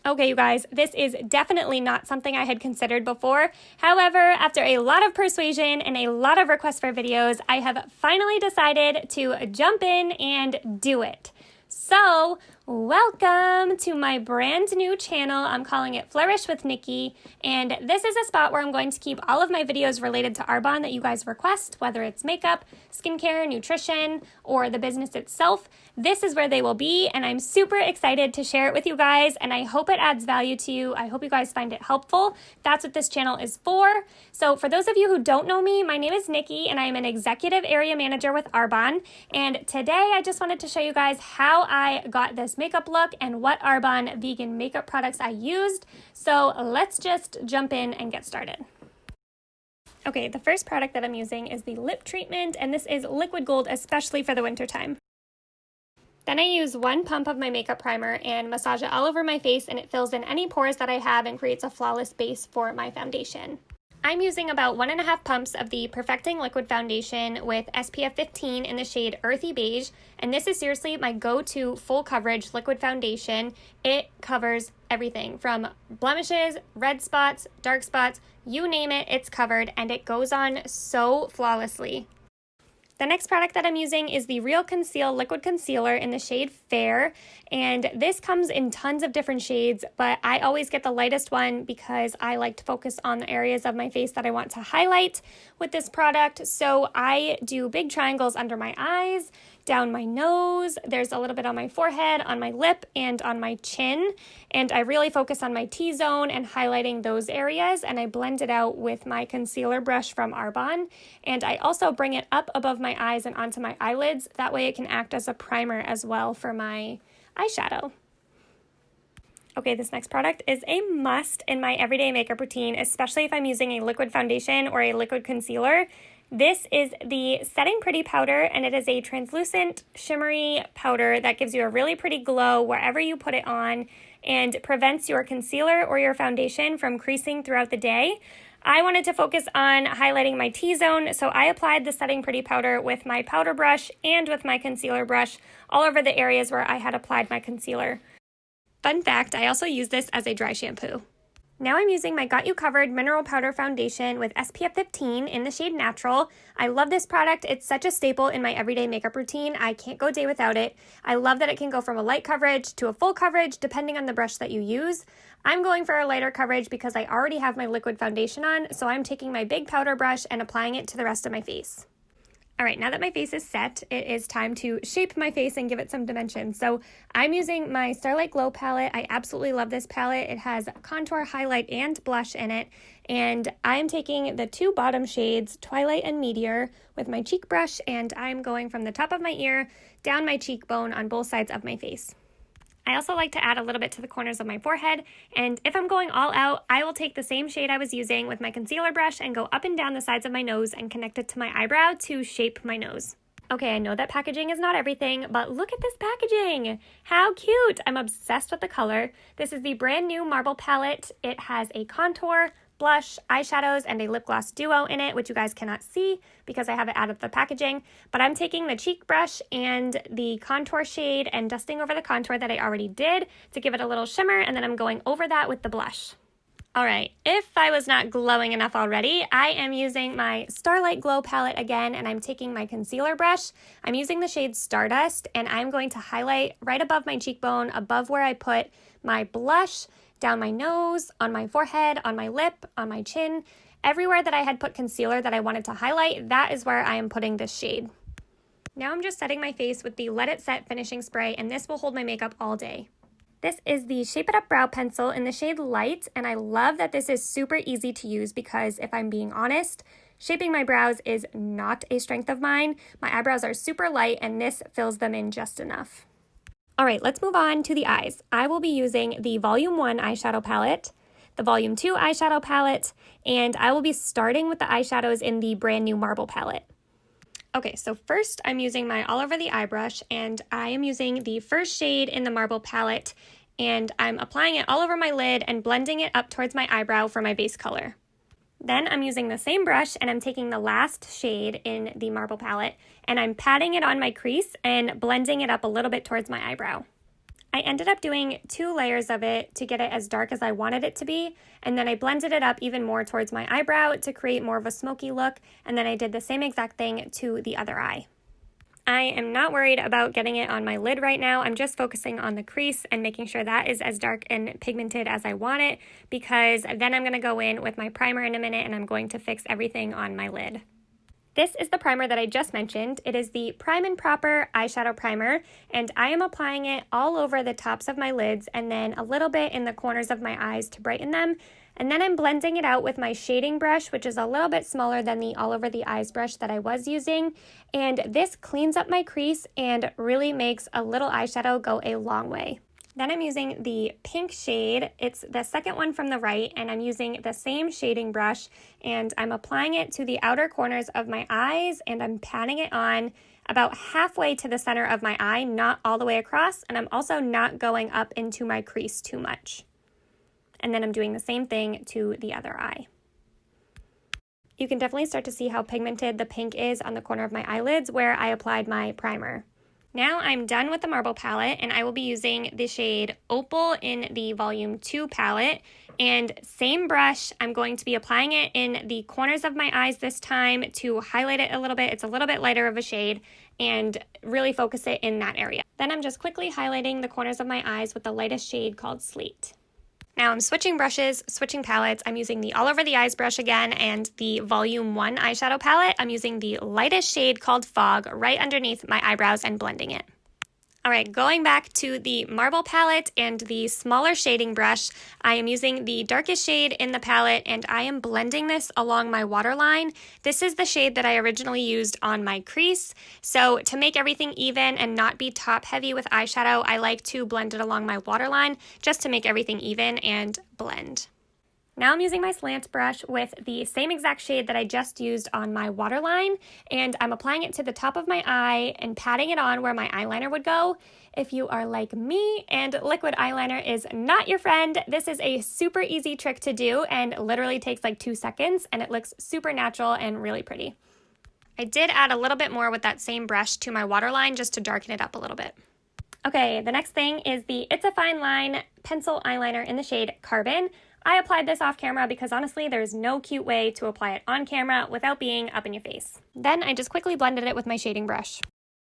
Okay, you guys, this is definitely not something I had considered before. However, after a lot of persuasion and a lot of requests for videos, I have finally decided to jump in and do it. So, welcome to my brand new channel. I'm calling it Flourish with Nikki, and this is a spot where I'm going to keep all of my videos related to Arbonne that you guys request, whether it's makeup, skincare, nutrition, or the business itself. This is where they will be, and I'm super excited to share it with you guys, and I hope it adds value to you. I hope you guys find it helpful. That's what this channel is for. So for those of you who don't know me, my name is Nikki, and I am an executive area manager with Arbonne, and today I just wanted to show you guys how I got this makeup look and what Arbonne vegan makeup products I used. So let's just jump in and get started. Okay, the first product that I'm using is the lip treatment, and this is liquid gold, especially for the winter time. Then I use one pump of my makeup primer and massage it all over my face, and it fills in any pores that I have and creates a flawless base for my foundation. I'm using about 1.5 pumps of the Perfecting Liquid Foundation with SPF 15 in the shade Earthy Beige, and this is seriously my go-to full coverage liquid foundation. It covers everything from blemishes, red spots, dark spots, you name it, it's covered, and it goes on so flawlessly. The next product that I'm using is the Real Conceal Liquid Concealer in the shade Fair, and this comes in tons of different shades, but I always get the lightest one because I like to focus on the areas of my face that I want to highlight with this product. So I do big triangles under my eyes, down my nose, there's a little bit on my forehead, on my lip, and on my chin, and I really focus on my T-zone and highlighting those areas, and I blend it out with my concealer brush from Arbonne, and I also bring it up above my eyes and onto my eyelids. That way it can act as a primer as well for my eyeshadow. Okay, this next product is a must in my everyday makeup routine, especially if I'm using a liquid foundation or a liquid concealer. This is the Setting Pretty powder, and it is a translucent, shimmery powder that gives you a really pretty glow wherever you put it on and prevents your concealer or your foundation from creasing throughout the day. I wanted to focus on highlighting my T-zone, so I applied the Setting Pretty powder with my powder brush and with my concealer brush all over the areas where I had applied my concealer. Fun fact, I also use this as a dry shampoo. Now I'm using my Got You Covered Mineral Powder Foundation with SPF 15 in the shade Natural. I love this product. It's such a staple in my everyday makeup routine. I can't go a day without it. I love that it can go from a light coverage to a full coverage depending on the brush that you use. I'm going for a lighter coverage because I already have my liquid foundation on, so I'm taking my big powder brush and applying it to the rest of my face. All right, now that my face is set, it is time to shape my face and give it some dimension. So I'm using my Starlight Glow palette. I absolutely love this palette. It has contour, highlight, and blush in it. And I'm taking the two bottom shades, Twilight and Meteor, with my cheek brush, and I'm going from the top of my ear down my cheekbone on both sides of my face. I also like to add a little bit to the corners of my forehead, and if I'm going all out, I will take the same shade I was using with my concealer brush and go up and down the sides of my nose and connect it to my eyebrow to shape my nose. Okay, I know that packaging is not everything, but look at this packaging! How cute! I'm obsessed with the color. This is the brand new Marble palette. It has a contour, blush, eyeshadows, and a lip gloss duo in it, which you guys cannot see because I have it out of the packaging. But I'm taking the cheek brush and the contour shade and dusting over the contour that I already did to give it a little shimmer, and then I'm going over that with the blush. All right, if I was not glowing enough already, I am using my Starlight Glow palette again, and I'm taking my concealer brush. I'm using the shade Stardust, and I'm going to highlight right above my cheekbone, above where I put my blush, down my nose, on my forehead, on my lip, on my chin. Everywhere that I had put concealer that I wanted to highlight, that is where I am putting this shade. Now I'm just setting my face with the Let It Set finishing spray, and this will hold my makeup all day. This is the Shape It Up Brow Pencil in the shade Light, and I love that this is super easy to use because if I'm being honest, shaping my brows is not a strength of mine. My eyebrows are super light, and this fills them in just enough. All right, let's move on to the eyes. I will be using the Volume 1 eyeshadow palette, the Volume 2 eyeshadow palette, and I will be starting with the eyeshadows in the brand new Marble palette. Okay, so first I'm using my all over the eye brush, and I am using the first shade in the Marble palette, and I'm applying it all over my lid and blending it up towards my eyebrow for my base color. Then I'm using the same brush and I'm taking the last shade in the Marble palette and I'm patting it on my crease and blending it up a little bit towards my eyebrow. I I ended up doing 2 layers of it to get it as dark as I wanted it to be, and then I blended it up even more towards my eyebrow to create more of a smoky look, and then I did the same exact thing to the other eye. I am not worried about getting it on my lid right now. I'm just focusing on the crease and making sure that is as dark and pigmented as I want it, because then I'm going to go in with my primer in a minute and I'm going to fix everything on my lid. This is the primer that I just mentioned. It is the Prime and Proper Eyeshadow Primer, and I am applying it all over the tops of my lids and then a little bit in the corners of my eyes to brighten them. And then I'm blending it out with my shading brush, which is a little bit smaller than the all over the eyes brush that I was using. And this cleans up my crease and really makes a little eyeshadow go a long way. Then I'm using the pink shade. It's the second one from the right, and I'm using the same shading brush, and I'm applying it to the outer corners of my eyes, and I'm patting it on about halfway to the center of my eye, not all the way across, and I'm also not going up into my crease too much. And then I'm doing the same thing to the other eye. You can definitely start to see how pigmented the pink is on the corner of my eyelids where I applied my primer. Now I'm done with the marble palette, and I will be using the shade Opal in the Volume 2 palette. And same brush, I'm going to be applying it in the corners of my eyes this time to highlight it a little bit. It's a little bit lighter of a shade, and really focus it in that area. Then I'm just quickly highlighting the corners of my eyes with the lightest shade called Slate. Now I'm switching brushes, switching palettes. I'm using the All Over the Eyes brush again, and the Volume 1 eyeshadow palette. I'm using the lightest shade called Fog right underneath my eyebrows and blending it. All right, going back to the marble palette and the smaller shading brush, I am using the darkest shade in the palette, and I am blending this along my waterline. This is the shade that I originally used on my crease. So to make everything even and not be top heavy with eyeshadow, I like to blend it along my waterline just to make everything even and blend. Now I'm using my slant brush with the same exact shade that I just used on my waterline, and I'm applying it to the top of my eye and patting it on where my eyeliner would go. If you are like me and liquid eyeliner is not your friend, this is a super easy trick to do and literally takes like 2 seconds, and it looks super natural and really pretty. I did add a little bit more with that same brush to my waterline just to darken it up a little bit. Okay, the next thing is the It's a Fine Line pencil eyeliner in the shade Carbon. I applied this off camera because honestly there's no cute way to apply it on camera without being up in your face. Then I just quickly blended it with my shading brush.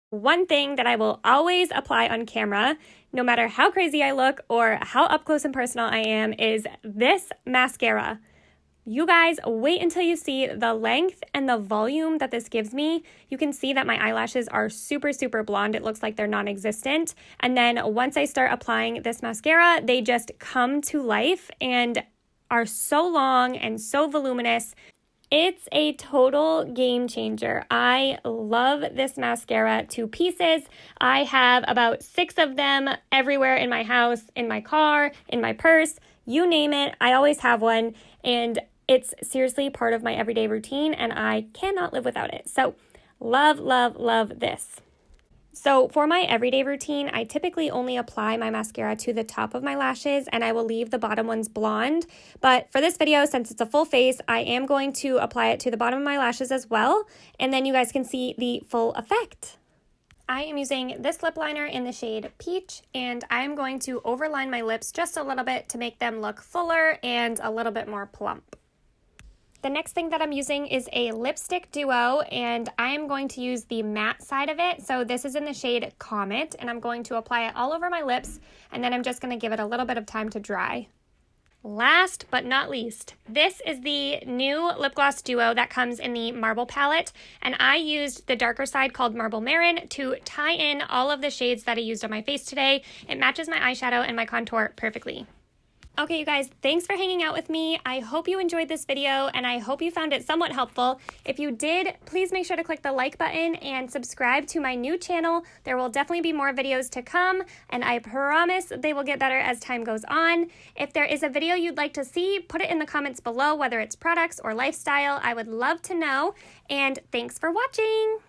One thing that I will always apply on camera, no matter how crazy I look or how up close and personal I am, is this mascara. You guys, wait until you see the length and the volume that this gives me. You can see that my eyelashes are super, super blonde. It looks like they're non-existent. And then once I start applying this mascara, they just come to life and are so long and so voluminous. It's a total game changer. I love this mascara to pieces. I have about 6 of them everywhere in my house, in my car, in my purse, you name it. I always have one, and it's seriously part of my everyday routine, and I cannot live without it. So love, love, love this. So for my everyday routine, I typically only apply my mascara to the top of my lashes, and I will leave the bottom ones blonde. But for this video, since it's a full face, I am going to apply it to the bottom of my lashes as well, and then you guys can see the full effect. I am using this lip liner in the shade Peach, and I am going to overline my lips just a little bit to make them look fuller and a little bit more plump. The next thing that I'm using is a lipstick duo, and I am going to use the matte side of it. So this is in the shade Comet, and I'm going to apply it all over my lips, and then I'm just going to give it a little bit of time to dry. Last but not least, this is the new lip gloss duo that comes in the Marble palette, and I used the darker side called Marble Marin to tie in all of the shades that I used on my face today. It matches my eyeshadow and my contour perfectly. Okay, you guys, thanks for hanging out with me. I hope you enjoyed this video, and I hope you found it somewhat helpful. If you did, please make sure to click the like button and subscribe to my new channel. There will definitely be more videos to come, and I promise they will get better as time goes on. If there is a video you'd like to see, put it in the comments below, whether it's products or lifestyle. I would love to know, and thanks for watching.